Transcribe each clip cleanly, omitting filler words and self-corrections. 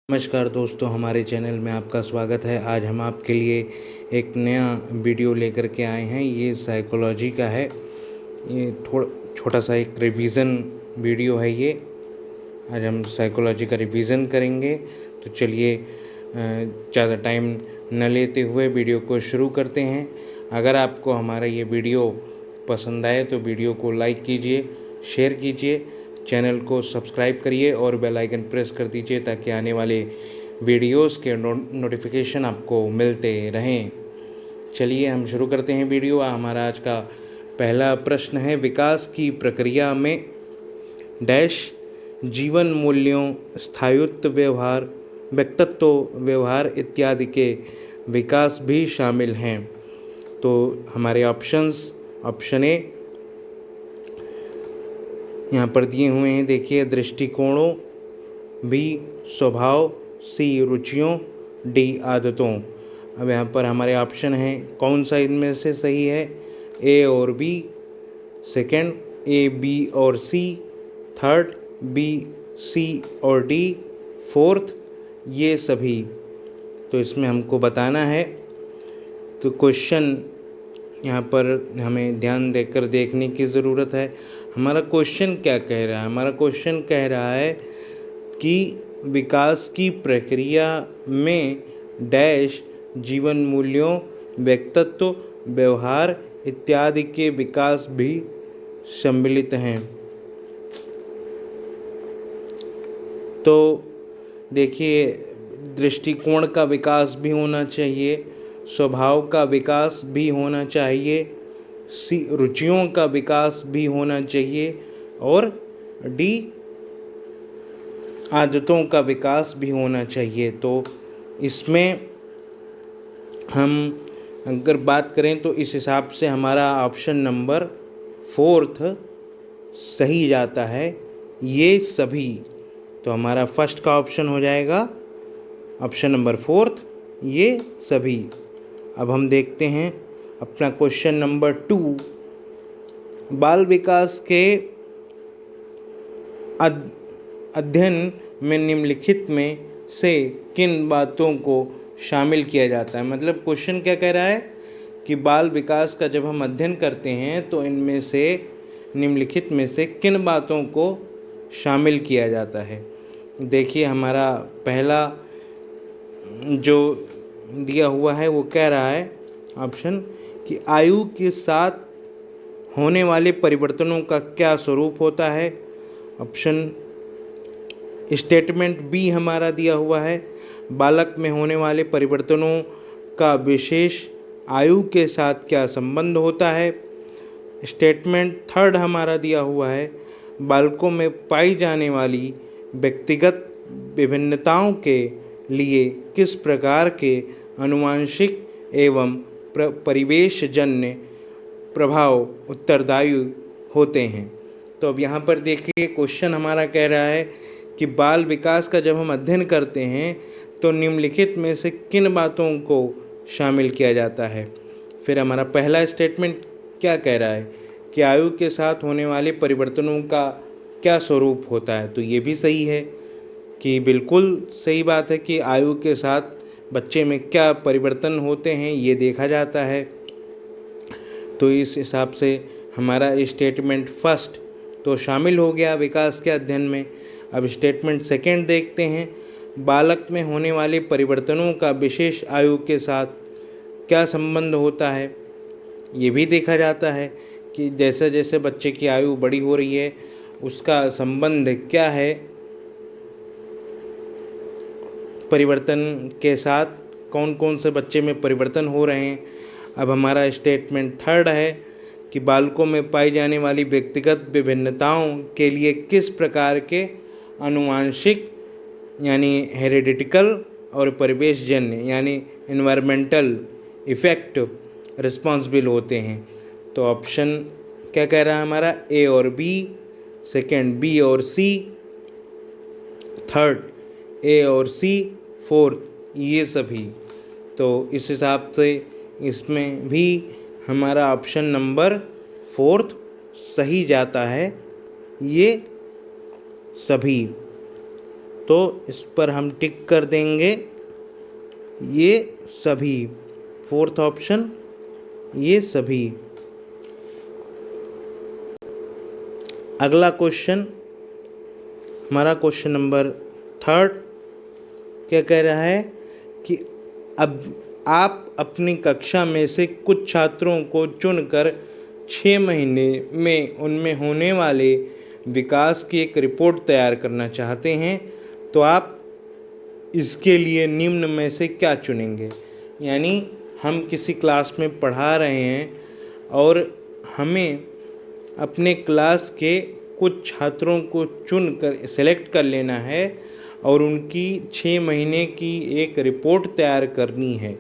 नमस्कार दोस्तों, हमारे चैनल में आपका स्वागत है। आज हम आपके लिए एक नया वीडियो लेकर के आए हैं। ये साइकोलॉजी का है। ये छोटा सा एक रिवीज़न वीडियो है। ये आज हम साइकोलॉजी का रिवीज़न करेंगे। तो चलिए ज़्यादा टाइम न लेते हुए वीडियो को शुरू करते हैं। अगर आपको हमारा ये वीडियो पसंद आए तो वीडियो को लाइक कीजिए, शेयर कीजिए, चैनल को सब्सक्राइब करिए और बेल आइकन प्रेस कर दीजिए ताकि आने वाले वीडियोस के नोटिफिकेशन आपको मिलते रहें। चलिए हम शुरू करते हैं वीडियो। हमारा आज का पहला प्रश्न है, विकास की प्रक्रिया में डैश जीवन मूल्यों, स्थायित्व, व्यवहार, व्यक्तित्व, व्यवहार इत्यादि के विकास भी शामिल हैं। तो हमारे ऑप्शन ए यहाँ पर दिए हुए हैं। देखिए, दृष्टिकोणों, बी स्वभाव, सी रुचियों, डी आदतों। अब यहाँ पर हमारे ऑप्शन हैं, कौन सा इनमें से सही है? ए और बी, सेकंड ए, बी और सी, थर्ड बी, सी और डी, फोर्थ ये सभी। तो इसमें हमको बताना है। तो क्वेश्चन यहाँ पर हमें ध्यान देकर देखने की ज़रूरत है। हमारा क्वेश्चन क्या कह रहा है? हमारा क्वेश्चन कह रहा है कि विकास की प्रक्रिया में डैश जीवन मूल्यों, व्यक्तित्व, व्यवहार इत्यादि के विकास भी सम्मिलित हैं। तो देखिए, दृष्टिकोण का विकास भी होना चाहिए, स्वभाव का विकास भी होना चाहिए, रुचियों का विकास भी होना चाहिए और डी आदतों का विकास भी होना चाहिए। तो इसमें हम अगर बात करें तो इस हिसाब से हमारा ऑप्शन नंबर फोर्थ सही जाता है, ये सभी। तो हमारा फर्स्ट का ऑप्शन हो जाएगा ऑप्शन नंबर फोर्थ, ये सभी। अब हम देखते हैं अपना क्वेश्चन नंबर 2। बाल विकास के अध्ययन में निम्नलिखित में से किन बातों को शामिल किया जाता है? मतलब क्वेश्चन क्या कह रहा है कि बाल विकास का जब हम अध्ययन करते हैं तो इनमें से निम्नलिखित में से किन बातों को शामिल किया जाता है? देखिए, हमारा पहला जो दिया हुआ है वो कह रहा है ऑप्शन कि आयु के साथ होने वाले परिवर्तनों का क्या स्वरूप होता है। ऑप्शन स्टेटमेंट बी हमारा दिया हुआ है, बालक में होने वाले परिवर्तनों का विशेष आयु के साथ क्या संबंध होता है। स्टेटमेंट थर्ड हमारा दिया हुआ है, बालकों में पाई जाने वाली व्यक्तिगत विभिन्नताओं के लिए किस प्रकार के आनुवंशिक एवं परिवेशजन्य प्रभाव उत्तरदायी होते हैं। तो अब यहाँ पर देखिए, क्वेश्चन हमारा कह रहा है कि बाल विकास का जब हम अध्ययन करते हैं तो निम्नलिखित में से किन बातों को शामिल किया जाता है। फिर हमारा पहला स्टेटमेंट क्या कह रहा है कि आयु के साथ होने वाले परिवर्तनों का क्या स्वरूप होता है। तो ये भी सही है कि बिल्कुल सही बात है कि आयु के साथ बच्चे में क्या परिवर्तन होते हैं ये देखा जाता है। तो इस हिसाब से हमारा स्टेटमेंट फर्स्ट तो शामिल हो गया विकास के अध्ययन में। अब स्टेटमेंट सेकंड देखते हैं, बालक में होने वाले परिवर्तनों का विशेष आयु के साथ क्या संबंध होता है। ये भी देखा जाता है कि जैसे जैसे बच्चे की आयु बड़ी हो रही है उसका संबंध क्या है परिवर्तन के साथ, कौन कौन से बच्चे में परिवर्तन हो रहे हैं। अब हमारा स्टेटमेंट थर्ड है कि बालकों में पाई जाने वाली व्यक्तिगत विभिन्नताओं के लिए किस प्रकार के आनुवंशिक यानी हेरिडिटिकल और परिवेशजन्य यानी एनवायरमेंटल इफ़ेक्ट रिस्पॉन्सिबल होते हैं। तो ऑप्शन क्या कह रहा है हमारा? ए और बी, सेकंड बी और सी, थर्ड ए और सी, फोर्थ ये सभी। तो इस हिसाब से इसमें भी हमारा ऑप्शन नंबर फोर्थ सही जाता है, ये सभी। तो इस पर हम टिक कर देंगे ये सभी। फोर्थ ऑप्शन ये सभी। अगला क्वेश्चन हमारा क्वेश्चन नंबर 3 क्या कह रहा है कि अब आप अपनी कक्षा में से कुछ छात्रों को चुनकर 6 महीने में उनमें होने वाले विकास की एक रिपोर्ट तैयार करना चाहते हैं, तो आप इसके लिए निम्न में से क्या चुनेंगे। यानी हम किसी क्लास में पढ़ा रहे हैं और हमें अपने क्लास के कुछ छात्रों को चुनकर सेलेक्ट कर लेना है और उनकी 6 महीने की एक रिपोर्ट तैयार करनी है।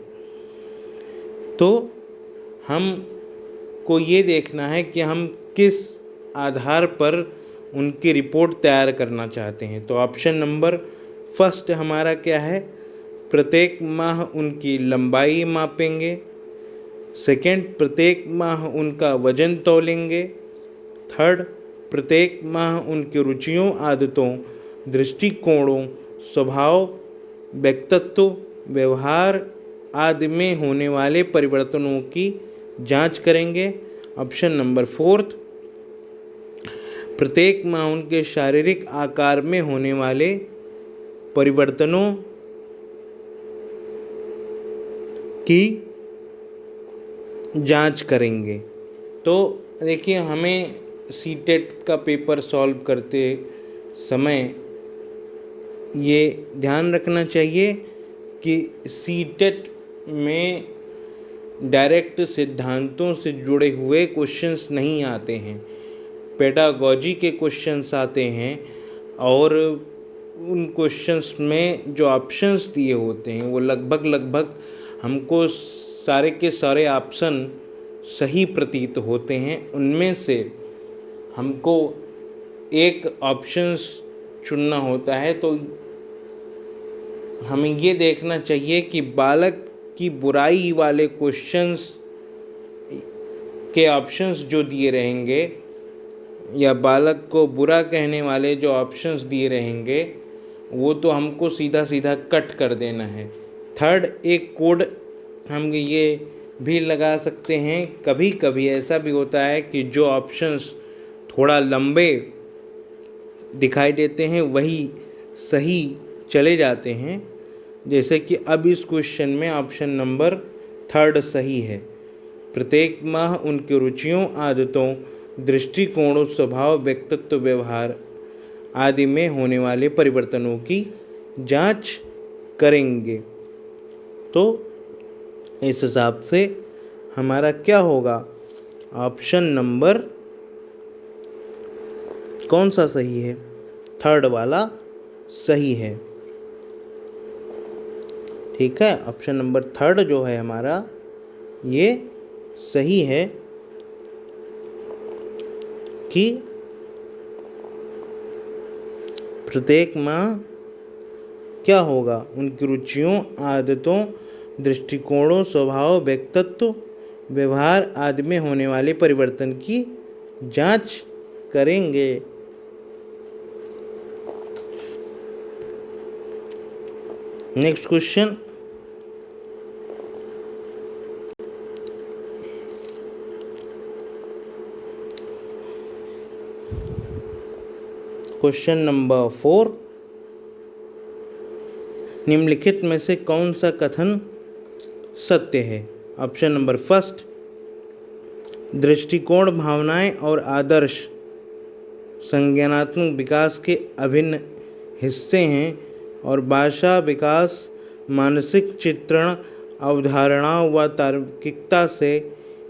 तो हम को ये देखना है कि हम किस आधार पर उनकी रिपोर्ट तैयार करना चाहते हैं। तो ऑप्शन नंबर फर्स्ट हमारा क्या है, प्रत्येक माह उनकी लंबाई मापेंगे। सेकंड, प्रत्येक माह उनका वजन तौलेंगे। थर्ड, प्रत्येक माह उनकी रुचियों, आदतों, दृष्टिकोणों, स्वभाव, व्यक्तित्व, व्यवहार आदि में होने वाले परिवर्तनों की जांच करेंगे। ऑप्शन नंबर फोर्थ, प्रत्येक माह उनके शारीरिक आकार में होने वाले परिवर्तनों की जांच करेंगे। तो देखिए, हमें सीटेट का पेपर सॉल्व करते समय ये ध्यान रखना चाहिए कि सीटेट में डायरेक्ट सिद्धांतों से जुड़े हुए क्वेश्चंस नहीं आते हैं, पेडागॉजी के क्वेश्चंस आते हैं और उन क्वेश्चंस में जो ऑप्शंस दिए होते हैं वो लगभग हमको सारे के सारे ऑप्शन सही प्रतीत होते हैं। उनमें से हमको एक ऑप्शंस चुनना होता है। तो हमें ये देखना चाहिए कि बालक की बुराई वाले क्वेश्चंस के ऑप्शंस जो दिए रहेंगे या बालक को बुरा कहने वाले जो ऑप्शंस दिए रहेंगे वो तो हमको सीधा सीधा कट कर देना है। थर्ड, एक कोड हम ये भी लगा सकते हैं, कभी कभी ऐसा भी होता है कि जो ऑप्शंस थोड़ा लंबे दिखाई देते हैं वही सही चले जाते हैं। जैसे कि अब इस क्वेश्चन में ऑप्शन नंबर 3 सही है। प्रत्येक माह उनकी रुचियों, आदतों, दृष्टिकोणों, स्वभाव, व्यक्तित्व, व्यवहार आदि में होने वाले परिवर्तनों की जांच करेंगे। तो इस हिसाब से हमारा क्या होगा, ऑप्शन नंबर कौन सा सही है, 3 वाला सही है। ठीक है, ऑप्शन नंबर 3 जो है हमारा ये सही है कि प्रत्येक माह क्या होगा, उनकी रुचियों, आदतों, दृष्टिकोणों, स्वभाव, व्यक्तित्व, व्यवहार आदि में होने वाले परिवर्तन की जांच करेंगे। नेक्स्ट क्वेश्चन, क्वेश्चन नंबर 4, निम्नलिखित में से कौन सा कथन सत्य है। ऑप्शन नंबर फर्स्ट, दृष्टिकोण, भावनाएं और आदर्श संज्ञानात्मक विकास के अभिन्न हिस्से हैं और भाषा विकास मानसिक चित्रण, अवधारणाओं व तार्किकता से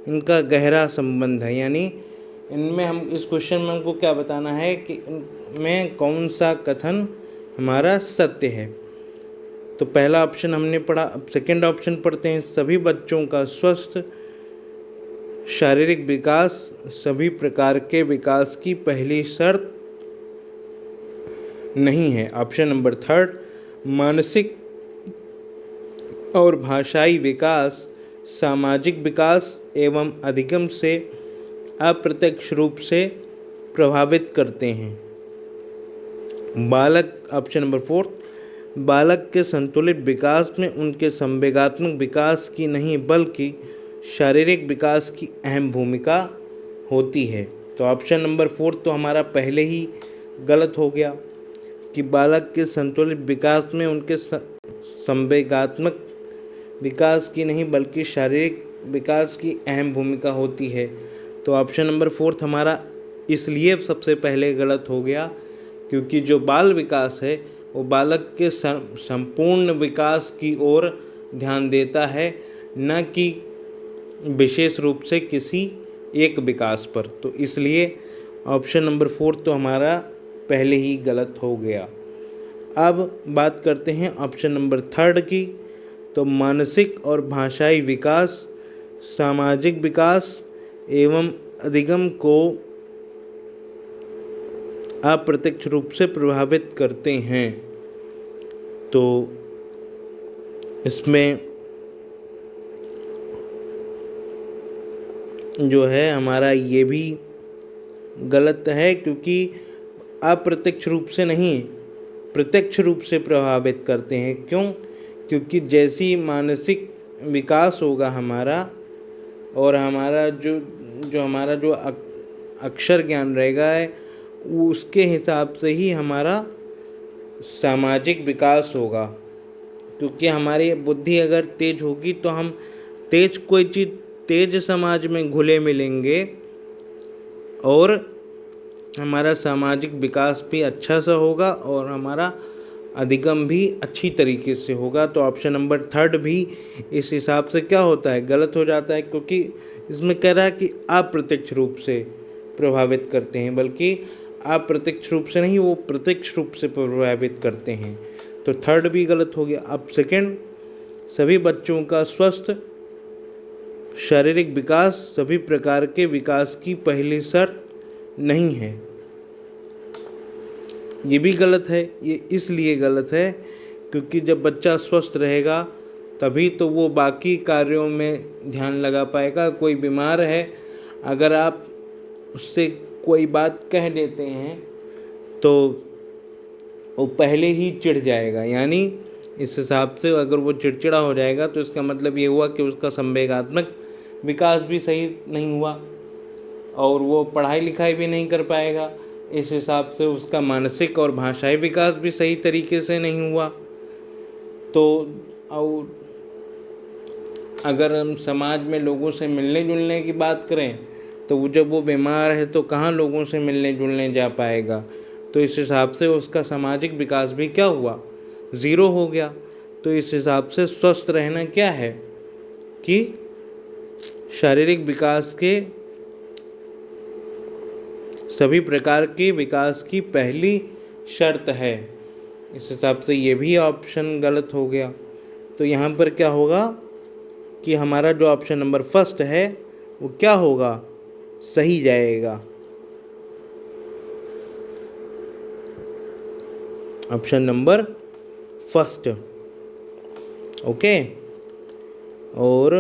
इनका गहरा संबंध है। यानी इनमें हम इस क्वेश्चन में हमको क्या बताना है कि इनमें कौन सा कथन हमारा सत्य है। तो पहला ऑप्शन हमने पढ़ा, अब सेकेंड ऑप्शन पढ़ते हैं। सभी बच्चों का स्वस्थ शारीरिक विकास सभी प्रकार के विकास की पहली शर्त नहीं है। ऑप्शन नंबर 3, मानसिक और भाषाई विकास सामाजिक विकास एवं अधिगम से अप्रत्यक्ष रूप से प्रभावित करते हैं। बालक, ऑप्शन नंबर 4, बालक के संतुलित विकास में उनके संवेगात्मक विकास की नहीं बल्कि शारीरिक विकास की अहम भूमिका होती है। तो ऑप्शन नंबर 4 तो हमारा पहले ही गलत हो गया कि बालक के संतुलित विकास में उनके संवेगात्मक विकास की नहीं बल्कि शारीरिक विकास की अहम भूमिका होती है। तो ऑप्शन नंबर 4 हमारा इसलिए सबसे पहले गलत हो गया क्योंकि जो बाल विकास है वो बालक के संपूर्ण विकास की ओर ध्यान देता है, न कि विशेष रूप से किसी एक विकास पर। तो इसलिए ऑप्शन नंबर 4 तो हमारा पहले ही गलत हो गया। अब बात करते हैं ऑप्शन नंबर 3 की। तो मानसिक और भाषाई विकास, सामाजिक विकास एवं अधिगम को अप्रत्यक्ष रूप से प्रभावित करते हैं। तो इसमें जो है हमारा ये भी गलत है क्योंकि अप्रत्यक्ष रूप से नहीं, प्रत्यक्ष रूप से प्रभावित करते हैं। क्यों? क्योंकि जैसी मानसिक विकास होगा हमारा और हमारा जो अक्षर ज्ञान रहेगा वो उसके हिसाब से ही हमारा सामाजिक विकास होगा। क्योंकि हमारी बुद्धि अगर तेज होगी तो हम कोई चीज़ तेज समाज में घुले मिलेंगे और हमारा सामाजिक विकास भी अच्छा सा होगा और हमारा अधिगम भी अच्छी तरीके से होगा। तो ऑप्शन नंबर 3 भी इस हिसाब से क्या होता है, गलत हो जाता है, क्योंकि इसमें कह रहा है कि अप्रत्यक्ष रूप से प्रभावित करते हैं, बल्कि अप्रत्यक्ष रूप से नहीं, वो प्रत्यक्ष रूप से प्रभावित करते हैं। तो 3 भी गलत हो गया। अब सेकंड, सभी बच्चों का स्वस्थ शारीरिक विकास सभी प्रकार के विकास की पहली शर्त नहीं है। ये भी गलत है। ये इसलिए गलत है क्योंकि जब बच्चा स्वस्थ रहेगा तभी तो वो बाकी कार्यों में ध्यान लगा पाएगा। कोई बीमार है, अगर आप उससे कोई बात कह देते हैं तो वो पहले ही चिढ़ जाएगा, यानी इस हिसाब से अगर वो चिड़चिड़ा हो जाएगा तो इसका मतलब ये हुआ कि उसका संवेगात्मक विकास भी सही नहीं हुआ और वो पढ़ाई लिखाई भी नहीं कर पाएगा। इस हिसाब से उसका मानसिक और भाषाई विकास भी सही तरीके से नहीं हुआ। तो और अगर हम समाज में लोगों से मिलने जुलने की बात करें तो जब वो बीमार है तो कहाँ लोगों से मिलने जुलने जा पाएगा। तो इस हिसाब से उसका सामाजिक विकास भी क्या हुआ, 0 हो गया। तो इस हिसाब से स्वस्थ रहना क्या है कि शारीरिक विकास के सभी प्रकार के विकास की पहली शर्त है। इस हिसाब से ये भी ऑप्शन गलत हो गया। तो यहाँ पर क्या होगा कि हमारा जो ऑप्शन नंबर 1 है वो क्या होगा, सही जाएगा। Option number 1। ओके। और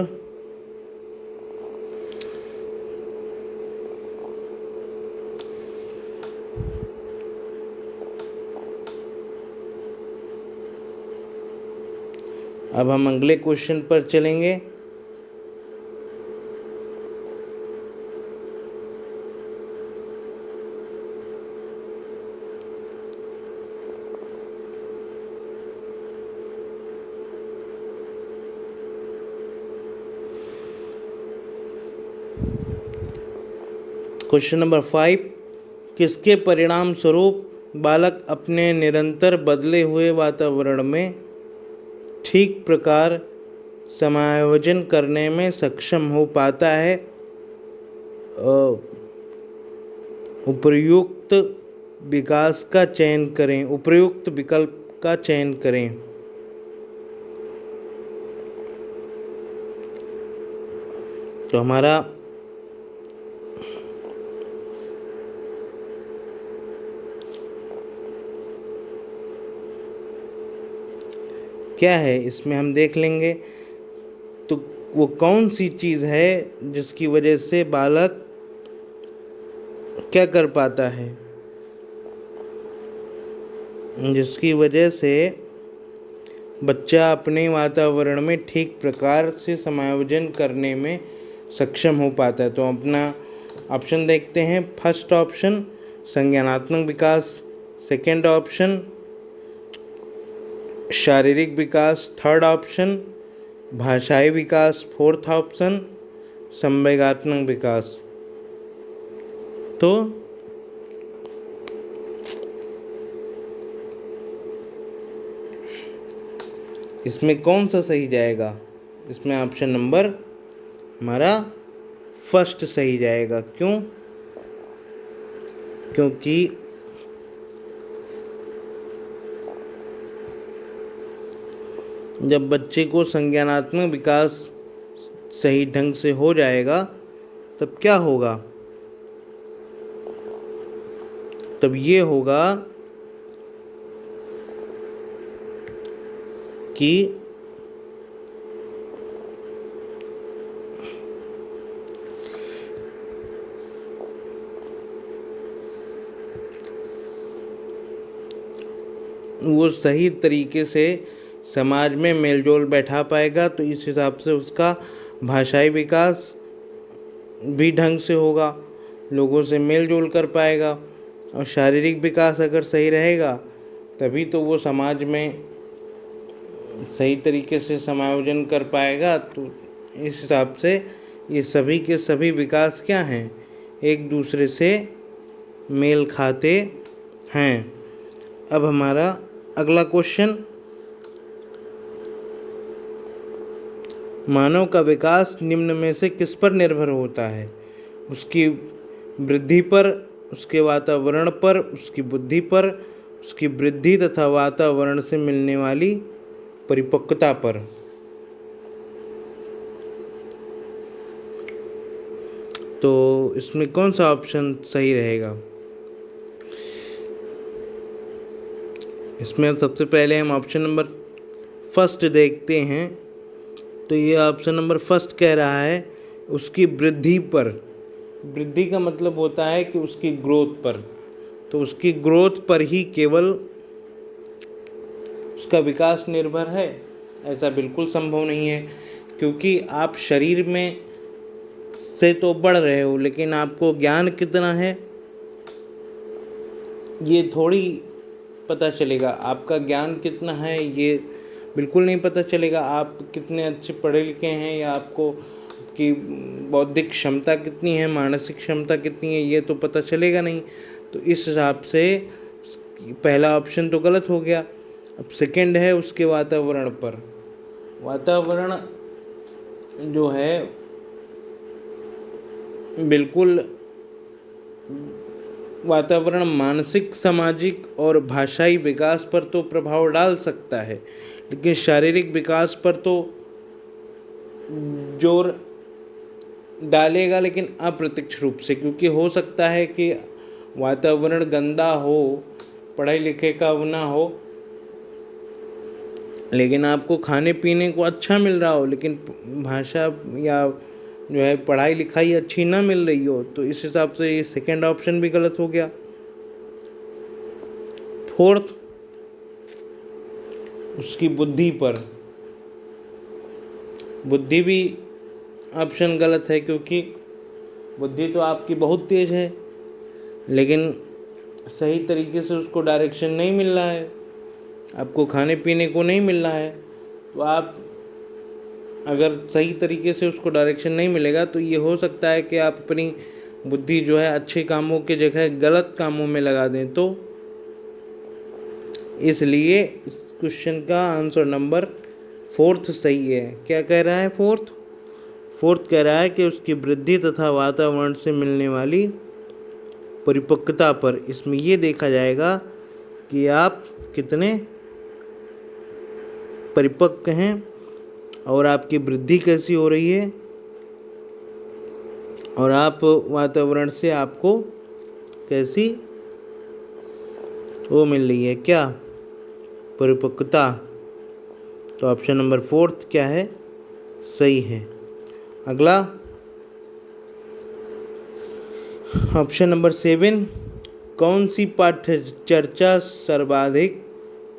अब हम अगले क्वेश्चन पर चलेंगे। क्वेश्चन नंबर 5, किसके परिणाम स्वरूप बालक अपने निरंतर बदले हुए वातावरण में ठीक प्रकार समायोजन करने में सक्षम हो पाता है? उपयुक्त विकास का चयन करें, उपयुक्त विकल्प का चयन करें। तो हमारा क्या है इसमें हम देख लेंगे। तो वो कौन सी चीज़ है जिसकी वजह से बालक क्या कर पाता है, जिसकी वजह से बच्चा अपने वातावरण में ठीक प्रकार से समायोजन करने में सक्षम हो पाता है। तो अपना ऑप्शन देखते हैं। फर्स्ट ऑप्शन संज्ञानात्मक विकास, सेकंड ऑप्शन शारीरिक विकास, थर्ड ऑप्शन भाषाई विकास, फोर्थ ऑप्शन संवेगात्मक विकास। तो इसमें कौन सा सही जाएगा? इसमें ऑप्शन नंबर हमारा फर्स्ट सही जाएगा। क्यों? क्योंकि जब बच्चे को संज्ञानात्मक विकास सही ढंग से हो जाएगा तब क्या होगा? तब ये होगा कि वो सही तरीके से समाज में मेलजोल बैठा पाएगा। तो इस हिसाब से उसका भाषाई विकास भी ढंग से होगा, लोगों से मेलजोल कर पाएगा। और शारीरिक विकास अगर सही रहेगा तभी तो वो समाज में सही तरीके से समायोजन कर पाएगा। तो इस हिसाब से ये सभी के सभी विकास क्या हैं? एक दूसरे से मेल खाते हैं। अब हमारा अगला क्वेश्चन, मानव का विकास निम्न में से किस पर निर्भर होता है? उसकी वृद्धि पर, उसके वातावरण पर, उसकी बुद्धि पर, उसकी वृद्धि तथा वातावरण से मिलने वाली परिपक्वता पर। तो इसमें कौन सा ऑप्शन सही रहेगा? इसमें सबसे पहले हम ऑप्शन नंबर फर्स्ट देखते हैं। तो ये ऑप्शन नंबर फर्स्ट कह रहा है उसकी वृद्धि पर। वृद्धि का मतलब होता है कि उसकी ग्रोथ पर। तो उसकी ग्रोथ पर ही केवल उसका विकास निर्भर है, ऐसा बिल्कुल संभव नहीं है। क्योंकि आप शरीर में से तो बढ़ रहे हो, लेकिन आपको ज्ञान कितना है ये थोड़ी पता चलेगा। आपका ज्ञान कितना है ये बिल्कुल नहीं पता चलेगा। आप कितने अच्छे पढ़े लिखे हैं या आपको की बौद्धिक क्षमता कितनी है, मानसिक क्षमता कितनी है, ये तो पता चलेगा नहीं। तो इस हिसाब से पहला ऑप्शन तो गलत हो गया। अब सेकंड है उसके वातावरण पर। वातावरण जो है बिल्कुल, वातावरण मानसिक, सामाजिक और भाषाई विकास पर तो प्रभाव डाल सकता है, लेकिन शारीरिक विकास पर तो जोर डालेगा, लेकिन अप्रत्यक्ष रूप से। क्योंकि हो सकता है कि वातावरण गंदा हो, पढ़ाई लिखे का ना हो, लेकिन आपको खाने पीने को अच्छा मिल रहा हो, लेकिन भाषा या जो है पढ़ाई लिखाई अच्छी ना मिल रही हो। तो इस हिसाब से ये सेकंड ऑप्शन भी गलत हो गया। फोर्थ, उसकी बुद्धि पर। बुद्धि भी ऑप्शन गलत है, क्योंकि बुद्धि तो आपकी बहुत तेज है, लेकिन सही तरीके से उसको डायरेक्शन नहीं मिल रहा है, आपको खाने पीने को नहीं मिल रहा है। तो आप अगर सही तरीके से उसको डायरेक्शन नहीं मिलेगा तो ये हो सकता है कि आप अपनी बुद्धि जो है अच्छे कामों के जगह गलत कामों में लगा दें। तो इसलिए इस क्वेश्चन का आंसर नंबर फोर्थ सही है। क्या कह रहा है? फोर्थ कह रहा है कि उसकी वृद्धि तथा वातावरण से मिलने वाली परिपक्वता पर। इसमें ये देखा जाएगा कि आप कितने परिपक्व हैं और आपकी वृद्धि कैसी हो रही है, और आप वातावरण से आपको कैसी वो मिल रही है, क्या परिपक्वता। तो ऑप्शन नंबर फोर्थ क्या है? सही है। अगला ऑप्शन नंबर 7, कौन सी पाठ्य चर्चा सर्वाधिक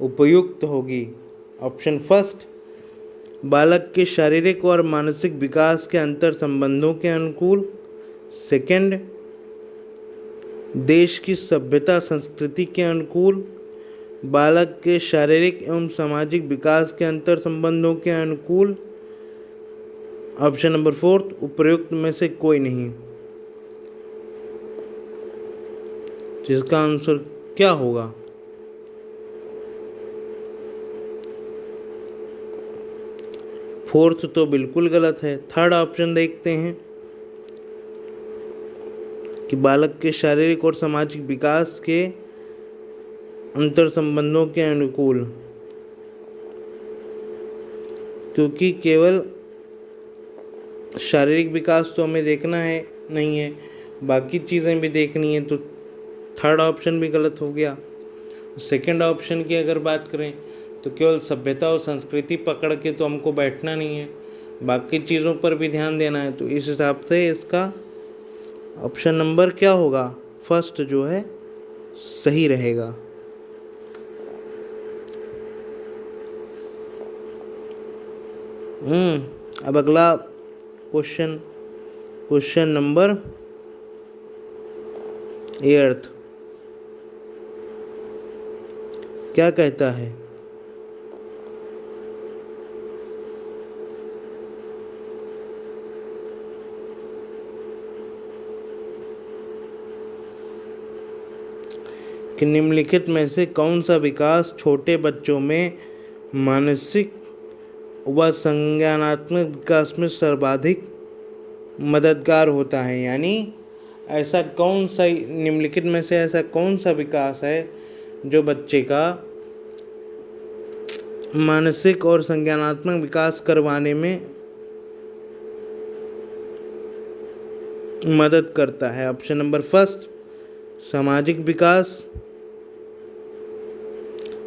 उपयुक्त होगी? ऑप्शन फर्स्ट, बालक के शारीरिक और मानसिक विकास के अंतर संबंधों के अनुकूल। सेकंड, देश की सभ्यता संस्कृति के अनुकूल। बालक के शारीरिक एवं सामाजिक विकास के अंतर संबंधों के अनुकूल। ऑप्शन नंबर फोर्थ, उपरोक्त में से कोई नहीं। जिसका आंसर क्या होगा? फोर्थ तो बिल्कुल गलत है। थर्ड ऑप्शन देखते हैं कि बालक के शारीरिक और सामाजिक विकास के अंतर संबंधों के अनुकूल, क्योंकि केवल शारीरिक विकास तो हमें देखना है नहीं है, बाकी चीज़ें भी देखनी है, तो थर्ड ऑप्शन भी गलत हो गया। सेकंड ऑप्शन की अगर बात करें तो केवल सभ्यता और संस्कृति पकड़ के तो हमको बैठना नहीं है, बाकी चीज़ों पर भी ध्यान देना है, तो इस हिसाब से इसका ऑप्शन नंबर क्या होगा? फर्स्ट जो है सही रहेगा। अब अगला क्वेश्चन नंबर 8 क्या कहता है? कि निम्नलिखित में से कौन सा विकास छोटे बच्चों में मानसिक व संज्ञानात्मक विकास में सर्वाधिक मददगार होता है? यानी ऐसा कौन सा, निम्नलिखित में से ऐसा कौन सा विकास है जो बच्चे का मानसिक और संज्ञानात्मक विकास करवाने में मदद करता है? ऑप्शन नंबर फर्स्ट, सामाजिक विकास।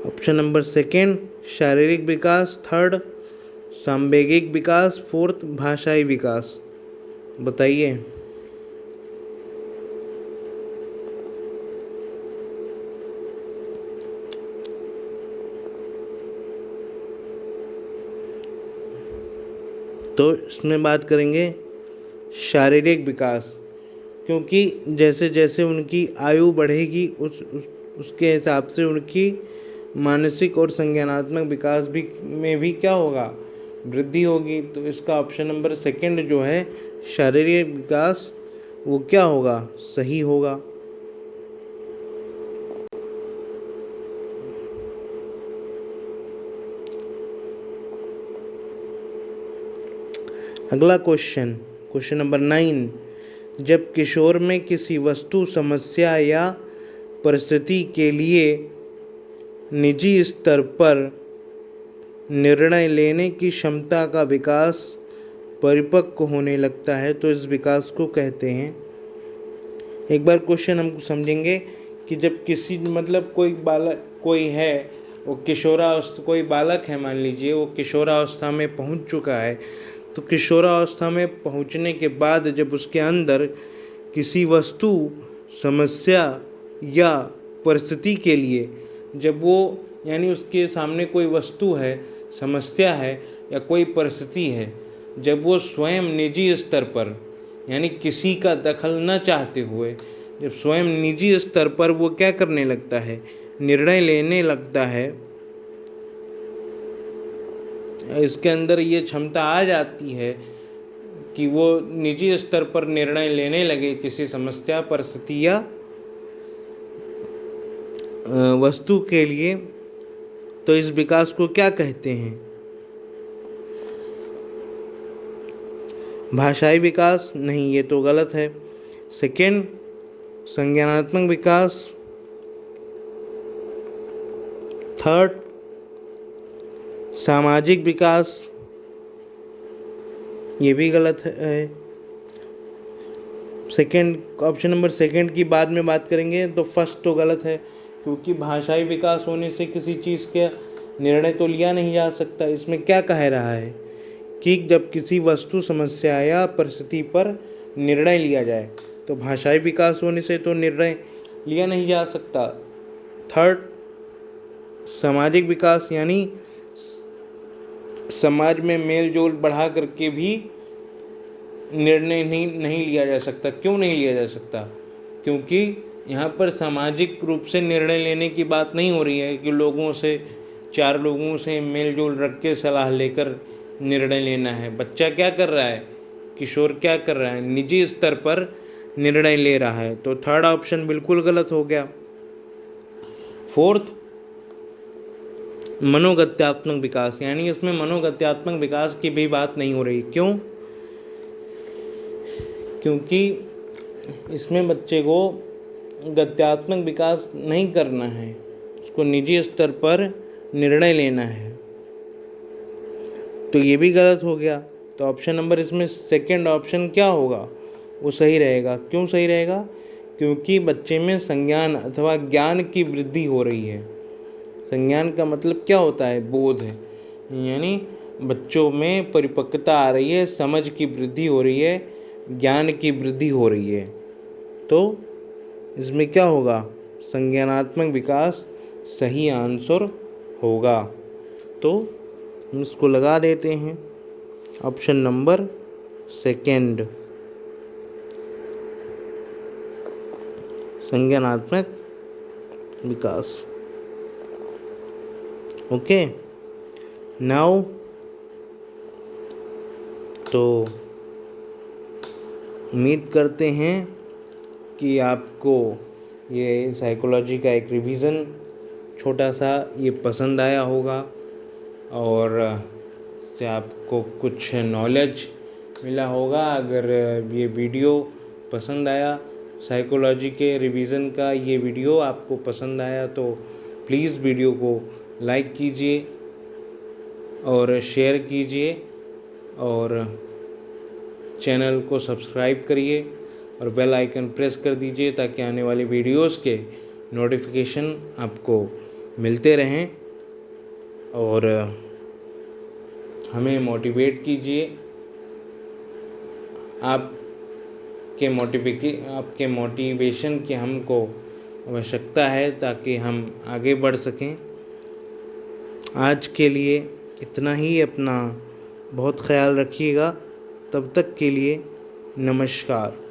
ऑप्शन नंबर सेकेंड, शारीरिक विकास। थर्ड, सांवेगिक विकास। फोर्थ, भाषाई विकास। बताइए। तो इसमें बात करेंगे शारीरिक विकास, क्योंकि जैसे जैसे उनकी आयु बढ़ेगी उसके हिसाब से उनकी मानसिक और संज्ञानात्मक विकास भी में भी क्या होगा? वृद्धि होगी। तो इसका ऑप्शन नंबर सेकंड जो है शारीरिक विकास, वो क्या होगा? सही होगा। अगला क्वेश्चन नंबर 9, जब किशोर में किसी वस्तु, समस्या या परिस्थिति के लिए निजी स्तर पर निर्णय लेने की क्षमता का विकास परिपक्व होने लगता है, तो इस विकास को कहते हैं। एक बार क्वेश्चन हम समझेंगे कि जब किसी कोई है, वो किशोरावस्था, कोई बालक है मान लीजिए, वो किशोरावस्था में पहुंच चुका है, तो किशोरावस्था में पहुंचने के बाद जब उसके अंदर किसी वस्तु, समस्या या परिस्थिति के लिए, जब वो यानी उसके सामने कोई वस्तु है, समस्या है या कोई परिस्थिति है, जब वो स्वयं निजी स्तर पर यानी किसी का दखल न चाहते हुए जब स्वयं निजी स्तर पर वो क्या करने लगता है? निर्णय लेने लगता है, इसके अंदर ये क्षमता आ जाती है कि वो निजी स्तर पर निर्णय लेने लगे किसी समस्या, परिस्थिति या वस्तु के लिए, तो इस विकास को क्या कहते हैं? भाषाई विकास? नहीं, ये तो गलत है। सेकेंड, संज्ञानात्मक विकास। थर्ड, सामाजिक विकास। ये भी गलत है। सेकेंड, ऑप्शन नंबर सेकेंड की बाद में बात करेंगे, तो फर्स्ट तो गलत है, क्योंकि भाषाई विकास होने से किसी चीज़ का निर्णय तो लिया नहीं जा सकता। इसमें क्या कह रहा है कि जब किसी वस्तु, समस्या या परिस्थिति पर निर्णय लिया जाए, तो भाषाई विकास होने से तो निर्णय लिया नहीं जा सकता। थर्ड, सामाजिक विकास यानी समाज में मेल जोल बढ़ा करके भी निर्णय नहीं लिया जा सकता। क्यों नहीं लिया जा सकता? क्योंकि यहाँ पर सामाजिक रूप से निर्णय लेने की बात नहीं हो रही है कि लोगों से, 4 लोगों से मेल जोल रख के सलाह लेकर निर्णय लेना है। बच्चा क्या कर रहा है, किशोर क्या कर रहा है, निजी स्तर पर निर्णय ले रहा है। तो थर्ड ऑप्शन बिल्कुल गलत हो गया। फोर्थ, मनोगत्यात्मक विकास, यानी इसमें मनोगत्यात्मक विकास की भी बात नहीं हो रही। क्यों? क्योंकि इसमें बच्चे को गत्यात्मक विकास नहीं करना है, उसको निजी स्तर पर निर्णय लेना है। तो ये भी गलत हो गया। तो ऑप्शन नंबर इसमें सेकंड ऑप्शन क्या होगा, वो सही रहेगा। क्यों सही रहेगा? क्योंकि बच्चे में संज्ञान अथवा ज्ञान की वृद्धि हो रही है। संज्ञान का मतलब क्या होता है? बोध है, यानी बच्चों में परिपक्वता आ रही है, समझ की वृद्धि हो रही है, ज्ञान की वृद्धि हो रही है। तो इसमें क्या होगा? संज्ञानात्मक विकास सही आंसर होगा। तो हम इसको लगा देते हैं ऑप्शन नंबर सेकंड, संज्ञानात्मक विकास। ओके, नाउ तो उम्मीद करते हैं कि आपको ये साइकोलॉजी का एक रिवीज़न छोटा सा ये पसंद आया होगा और इससे आपको कुछ नॉलेज मिला होगा। अगर ये वीडियो पसंद आया, साइकोलॉजी के रिवीज़न का ये वीडियो आपको पसंद आया, तो प्लीज़ वीडियो को लाइक कीजिए और शेयर कीजिए और चैनल को सब्सक्राइब करिए और बेल आइकन प्रेस कर दीजिए ताकि आने वाली वीडियोस के नोटिफिकेशन आपको मिलते रहें। और हमें मोटिवेट कीजिए, आपके मोटिवेशन की हमको आवश्यकता है ताकि हम आगे बढ़ सकें। आज के लिए इतना ही। अपना बहुत ख्याल रखिएगा। तब तक के लिए नमस्कार।